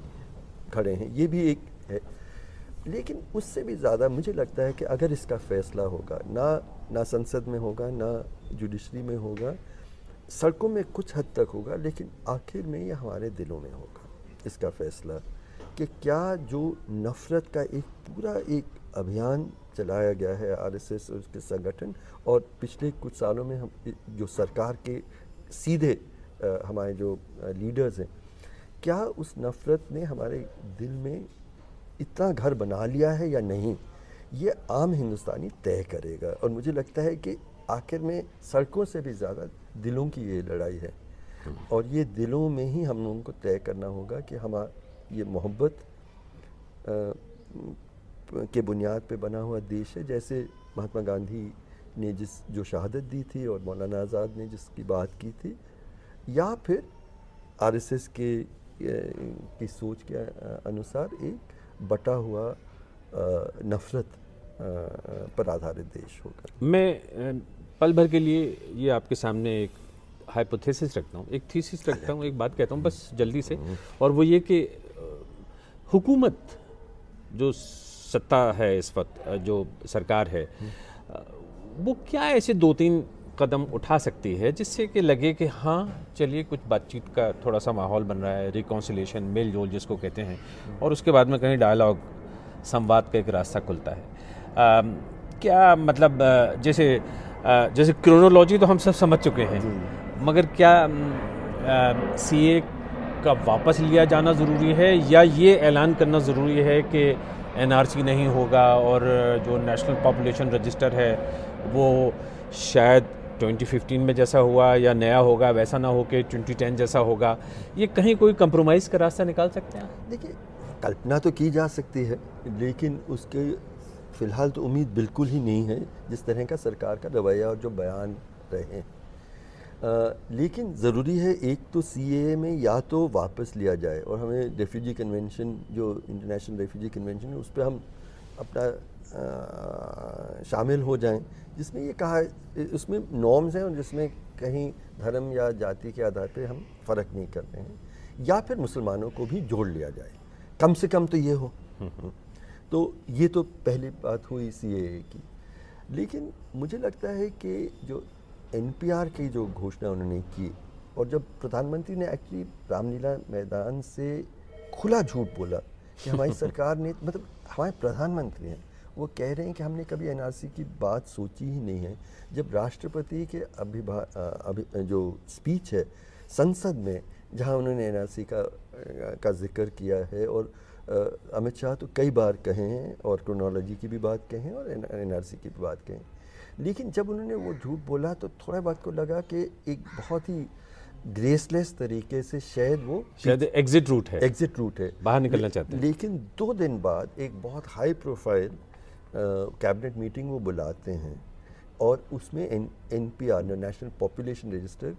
खड़े हैं, ये भी एक है। लेकिन उससे भी ज़्यादा मुझे लगता है कि अगर इसका फैसला होगा ना संसद में होगा, ना जुडिशरी में होगा, सड़कों में कुछ हद तक होगा, लेकिन आखिर में ये हमारे दिलों में होगा इसका फैसला कि क्या जो नफ़रत का एक पूरा एक अभियान चलाया गया है आरएसएस और उसके संगठन, और पिछले कुछ सालों में हम जो सरकार के सीधे हमारे जो लीडर्स हैं, क्या उस नफ़रत ने हमारे दिल में इतना घर बना लिया है या नहीं, ये आम हिंदुस्तानी तय करेगा। और मुझे लगता है कि आखिर में सड़कों से भी ज़्यादा दिलों की ये लड़ाई है, और ये दिलों में ही हम लोगों को तय करना होगा कि हम ये मोहब्बत के बुनियाद पे बना हुआ देश है, जैसे महात्मा गांधी ने जो शहादत दी थी और मौलाना आज़ाद ने जिसकी बात की थी, या फिर आरएसएस की सोच के अनुसार एक बटा हुआ नफ़रत पर आधारित देश होगा। मैं पल भर के लिए ये आपके सामने एक हाइपोथेसिस रखता हूँ, एक थीसिस रखता हूँ, एक बात कहता हूँ बस जल्दी से, और वो ये कि हुकूमत जो सत्ता है इस वक्त, जो सरकार है, वो क्या ऐसे 2-3 कदम उठा सकती है जिससे कि लगे कि हाँ चलिए कुछ बातचीत का थोड़ा सा माहौल बन रहा है, रिकॉन्सिलेशन, मेल जोल जिसको कहते हैं, और उसके बाद में कहीं डायलॉग, संवाद का एक रास्ता खुलता है। क्या मतलब जैसे क्रोनोलॉजी तो हम सब समझ चुके हैं, मगर क्या सीए का वापस लिया जाना ज़रूरी है, या ये ऐलान करना ज़रूरी है कि एनआरसी नहीं होगा और जो नेशनल पॉपुलेशन रजिस्टर है वो शायद 2015 में जैसा हुआ या नया होगा वैसा ना हो कि 2010 जैसा होगा? ये कहीं कोई कंप्रोमाइज़ का रास्ता निकाल सकते हैं? देखिए, कल्पना तो की जा सकती है, लेकिन उसके फ़िलहाल तो उम्मीद बिल्कुल ही नहीं है, जिस तरह का सरकार का रवैया और जो बयान रहे हैं। लेकिन ज़रूरी है एक तो सीएए में या तो वापस लिया जाए, और हमें रेफ्यूजी कन्वेंशन, जो इंटरनेशनल रेफ्यूजी कन्वेंशन है, उस पर हम अपना शामिल हो जाएं, जिसमें ये कहा, उसमें नॉर्म्स हैं और जिसमें कहीं धर्म या जाति के आधार पे हम फ़र्क नहीं कर रहे हैं, या फिर मुसलमानों को भी जोड़ लिया जाए, कम से कम तो ये हो। तो ये तो पहली बात हुई सीएए की। लेकिन मुझे लगता है कि जो एनपीआर की जो घोषणा उन्होंने की, और जब प्रधानमंत्री ने एक्चुअली रामलीला मैदान से खुला झूठ बोला कि हमारी सरकार ने, मतलब हमारे प्रधानमंत्री हैं, वो कह रहे हैं कि हमने कभी एनआरसी की बात सोची ही नहीं है, जब राष्ट्रपति के जो स्पीच है संसद में, जहां उन्होंने एनआरसी का जिक्र किया है, और अमित शाह तो कई बार कहे हैं, और क्रोनोलॉजी की भी बात कहें और एनआरसी की भी बात कहें, लेकिन जब उन्होंने वो झूठ बोला तो थोड़ा वक्त को लगा कि एक बहुत ही ग्रेसलेस तरीके से शायद एग्जिट रूट है, बाहर निकलना चाहते हैं। लेकिन 2 दिन बाद एक बहुत हाई प्रोफाइल कैबिनेट मीटिंग वो बुलाते हैं, और उसमें एनपीआर, नेशनल पॉपुलेशन रजिस्टर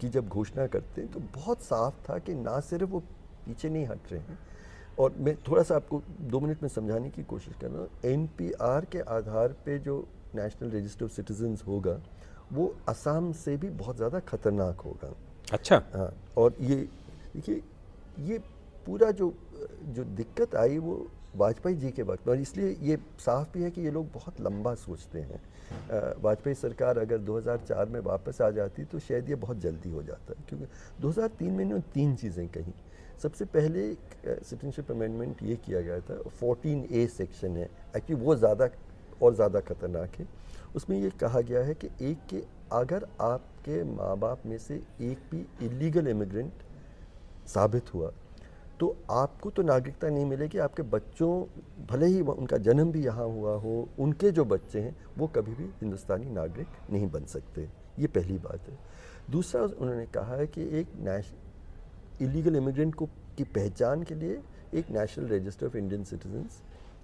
की जब घोषणा करते हैं, तो बहुत साफ था कि ना सिर्फ वो पीछे नहीं हट रहे हैं, और मैं थोड़ा सा आपको 2 मिनट में समझाने की कोशिश कर रहा हूँ। एनपीआर के आधार पे जो नेशनल रजिस्टर ऑफ सिटीजन्स होगा, वो असम से भी बहुत ज़्यादा खतरनाक होगा। अच्छा। हाँ, और ये देखिए, ये पूरा जो दिक्कत आई वो वाजपेयी जी के वक्त में, और इसलिए ये साफ भी है कि ये लोग बहुत लंबा सोचते हैं। वाजपेयी सरकार अगर 2004 में वापस आ जाती तो शायद ये बहुत जल्दी हो जाता, क्योंकि 2003 में इन्होंने 3 चीज़ें कही। सबसे पहले सिटीजनशिप अमेंडमेंट ये किया गया था, 14A सेक्शन है, एक्चुअली वो ज़्यादा खतरनाक है। उसमें ये कहा गया है कि अगर आपके माँ बाप में से एक भी इलीगल इमिग्रेंट साबित हुआ तो आपको तो नागरिकता नहीं मिलेगी, आपके बच्चों, भले ही उनका जन्म भी यहाँ हुआ हो, उनके जो बच्चे हैं वो कभी भी हिंदुस्तानी नागरिक नहीं बन सकते। ये पहली बात है। दूसरा, उन्होंने कहा है कि एक इलीगल इमिग्रेंट की पहचान के लिए एक national register of Indian citizens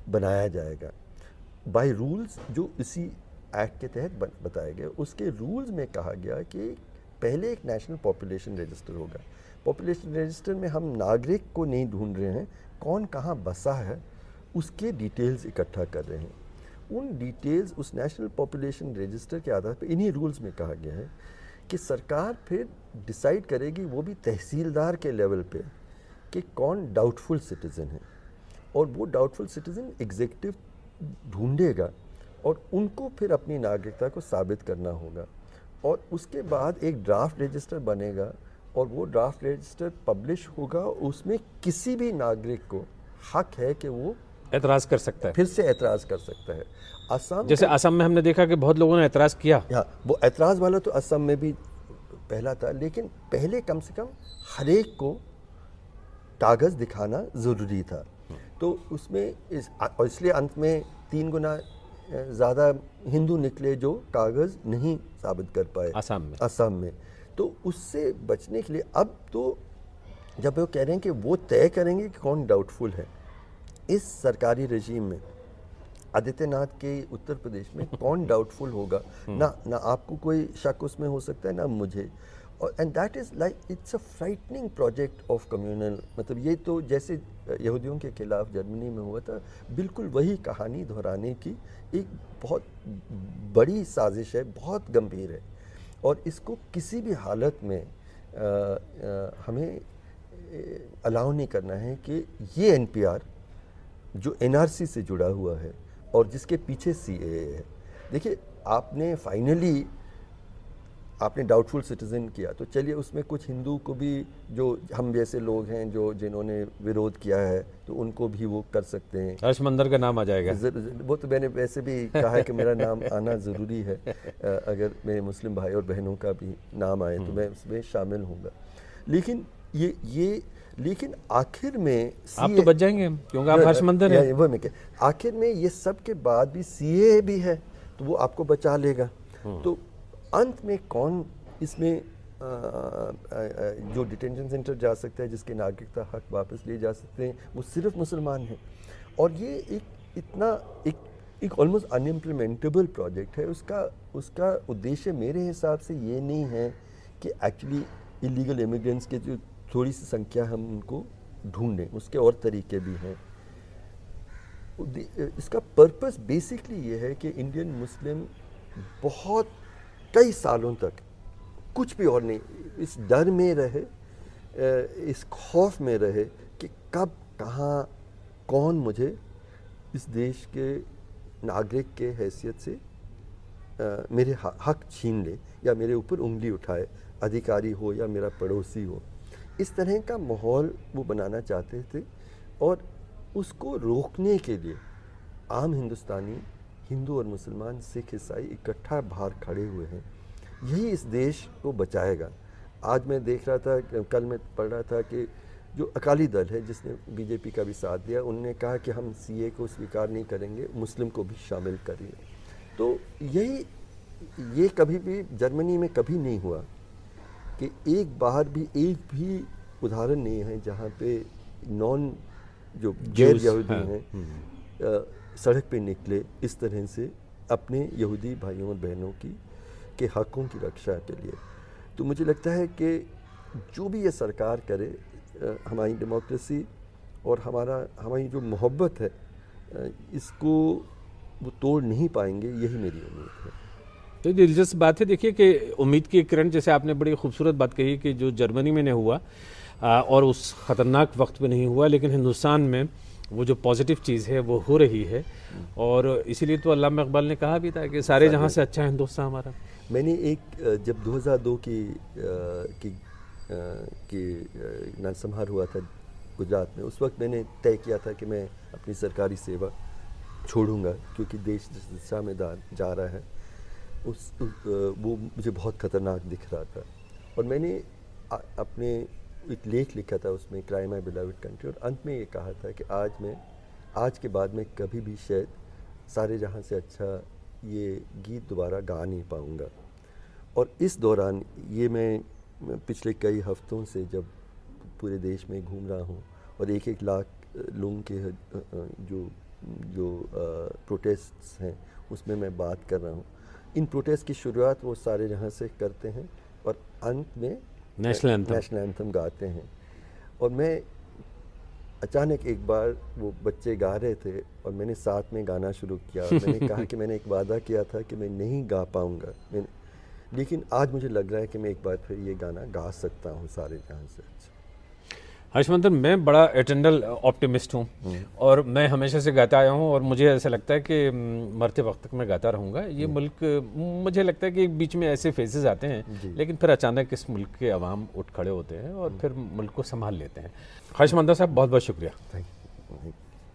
बनाया जाएगा बाय रूल्स, जो इसी एक्ट के तहत बताए गए। उसके रूल्स में कहा गया कि पहले एक नेशनल पॉपुलेशन रजिस्टर होगा। पॉपुलेशन रजिस्टर में हम नागरिक को नहीं ढूंढ रहे हैं, कौन कहाँ बसा है उसके डिटेल्स इकट्ठा कर रहे हैं। उन डिटेल्स उस नेशनल पॉपुलेशन रजिस्टर के आधार पर इन्हीं रूल्स में कहा गया है कि सरकार फिर डिसाइड करेगी, वो भी तहसीलदार के लेवल पे, कि कौन डाउटफुल सिटीज़न है, और वो डाउटफुल सिटीज़न एग्जीक्यूटिव ढूंढेगा और उनको फिर अपनी नागरिकता को साबित करना होगा। और उसके बाद एक ड्राफ्ट रजिस्टर बनेगा और वो ड्राफ्ट रजिस्टर पब्लिश होगा। उसमें किसी भी नागरिक को हक है कि वो एतराज़ कर सकता है, फिर से एतराज़ कर सकता है। असम, जैसे असम में हमने देखा कि बहुत लोगों ने एतराज़ किया। हाँ, वो एतराज़ वाला तो असम में भी पहला था, लेकिन पहले कम से कम हर एक को कागज़ दिखाना ज़रूरी था। तो उसमें और इसलिए अंत में 3 गुना ज़्यादा हिंदू निकले जो कागज़ नहीं साबित कर पाए असम में। तो उससे बचने के लिए अब तो जब वो कह रहे हैं कि वो तय करेंगे कि कौन डाउटफुल है, इस सरकारी रजीम में आदित्यनाथ के उत्तर प्रदेश में कौन डाउटफुल होगा, ना आपको कोई शक उसमें हो सकता है, ना मुझे। और and that is like it's a frightening project of communal, मतलब ये तो जैसे यहूदियों के खिलाफ जर्मनी में हुआ था, बिल्कुल वही कहानी दोहराने की एक बहुत बड़ी साजिश है, बहुत गंभीर है। और इसको किसी भी हालत में हमें अलाउ नहीं करना है कि ये एनपीआर जो एनआरसी से जुड़ा हुआ है और जिसके पीछे सीएए है, देखिए आपने फाइनली आपने डाउटफुल सिटीज़न किया, तो चलिए उसमें कुछ हिंदू को भी, जो हम जैसे लोग हैं जो जिन्होंने विरोध किया है, तो उनको भी वो कर सकते हैं। हर्ष मंदर का नाम आ जाएगा। वो तो मैंने वैसे भी कहा है कि मेरा नाम आना ज़रूरी है, अगर मेरे मुस्लिम भाई और बहनों का भी नाम आए तो मैं उसमें शामिल होऊंगा। लेकिन लेकिन आखिर में आप तो बच जाएंगे क्योंकि आप हर्ष मंदर हैं। वो मैं आखिर में ये सब के बाद भी सीए भी है तो वो आपको बचा लेगा। तो अंत में कौन इसमें जो डिटेंशन सेंटर जा सकता है, जिसके नागरिकता हक वापस लिए जा सकते हैं, वो सिर्फ मुसलमान हैं। और ये एक ऑलमोस्ट अनइम्प्लीमेंटेबल प्रोजेक्ट है। उसका उद्देश्य मेरे हिसाब से ये नहीं है कि एक्चुअली इलीगल इमिग्रेंट्स के जो थोड़ी सी संख्या हम उनको ढूंढें, उसके और तरीके भी हैं। इसका पर्पस बेसिकली ये है कि इंडियन मुस्लिम बहुत कई सालों तक कुछ भी और नहीं, इस डर में रहे, इस खौफ में रहे कि कब कहाँ कौन मुझे इस देश के नागरिक के हैसियत से मेरे हक छीन ले या मेरे ऊपर उंगली उठाए, अधिकारी हो या मेरा पड़ोसी हो। इस तरह का माहौल वो बनाना चाहते थे और उसको रोकने के लिए आम हिंदुस्तानी, हिंदू और मुसलमान, सिख, ईसाई इकट्ठा बाहर खड़े हुए हैं। यही इस देश को बचाएगा। आज मैं देख रहा था, कल मैं पढ़ रहा था कि जो अकाली दल है जिसने बीजेपी का भी साथ दिया, उन्होंने कहा कि हम सीए को स्वीकार नहीं करेंगे, मुस्लिम को भी शामिल करिए। तो ये कभी भी जर्मनी में कभी नहीं हुआ कि एक भी उदाहरण नहीं है जहाँ पे जो गैर यहूदी हैं सड़क पे निकले इस तरह से अपने यहूदी भाइयों और बहनों के हकों की रक्षा के लिए। तो मुझे लगता है कि जो भी ये सरकार करे, हमारी डेमोक्रेसी और हमारी जो मोहब्बत है, इसको वो तोड़ नहीं पाएंगे, यही मेरी उम्मीद है। तो दिलचस्प बात है। देखिए कि उम्मीद की किरण, जैसे आपने बड़ी खूबसूरत बात कही कि जो जर्मनी में नहीं हुआ और उस ख़तरनाक वक्त पे नहीं हुआ, लेकिन हिंदुस्तान में वो जो पॉजिटिव चीज़ है वो हो रही है। और इसीलिए तो अल्लामा इकबाल ने कहा भी था कि सारे जहाँ से अच्छा हिंदुस्तान हमारा। मैंने जब 2002 की नरसंहार हुआ था गुजरात में, उस वक्त मैंने तय किया था कि मैं अपनी सरकारी सेवा छोड़ूंगा क्योंकि देश जिस दिशा में जा रहा है वो मुझे बहुत ख़तरनाक दिख रहा था। और मैंने अपने एक लेख लिखा था उसमें, क्राई माई बिलव्ड कंट्री, और अंत में ये कहा था कि आज के बाद मैं कभी भी शायद सारे जहाँ से अच्छा ये गीत दोबारा गा नहीं पाऊँगा। और इस दौरान ये मैं पिछले कई हफ्तों से जब पूरे देश में घूम रहा हूँ और 1-1 लाख लोगों के जो प्रोटेस्ट्स हैं उसमें मैं बात कर रहा हूँ। इन प्रोटेस्ट की शुरुआत वो सारे जहाँ से करते हैं और अंत में नेशनल एंथम गाते हैं। और मैं अचानक एक बार वो बच्चे गा रहे थे और मैंने साथ में गाना शुरू किया और मैंने कहा कि मैंने एक वादा किया था कि मैं नहीं गा पाऊँगा, लेकिन आज मुझे लग रहा है कि मैं एक बार फिर ये गाना गा सकता हूँ सारे जहां से। हर्षवर्धन, मैं बड़ा एटर्नल ऑप्टिमिस्ट हूँ और मैं हमेशा से गाता आया हूँ और मुझे ऐसा लगता है कि मरते वक्त तक मैं गाता रहूँगा। ये मुल्क, मुझे लगता है कि बीच में ऐसे फेजेस आते हैं लेकिन फिर अचानक इस मुल्क के अवाम उठ खड़े होते हैं और फिर मुल्क को संभाल लेते हैं। हर्षवर्धन साहब, बहुत बहुत शुक्रिया। Thank you.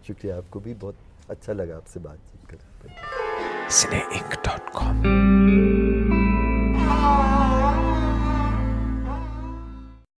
शुक्रिया आपको भी, बहुत अच्छा लगा आपसे बातचीत कर। cineinc.com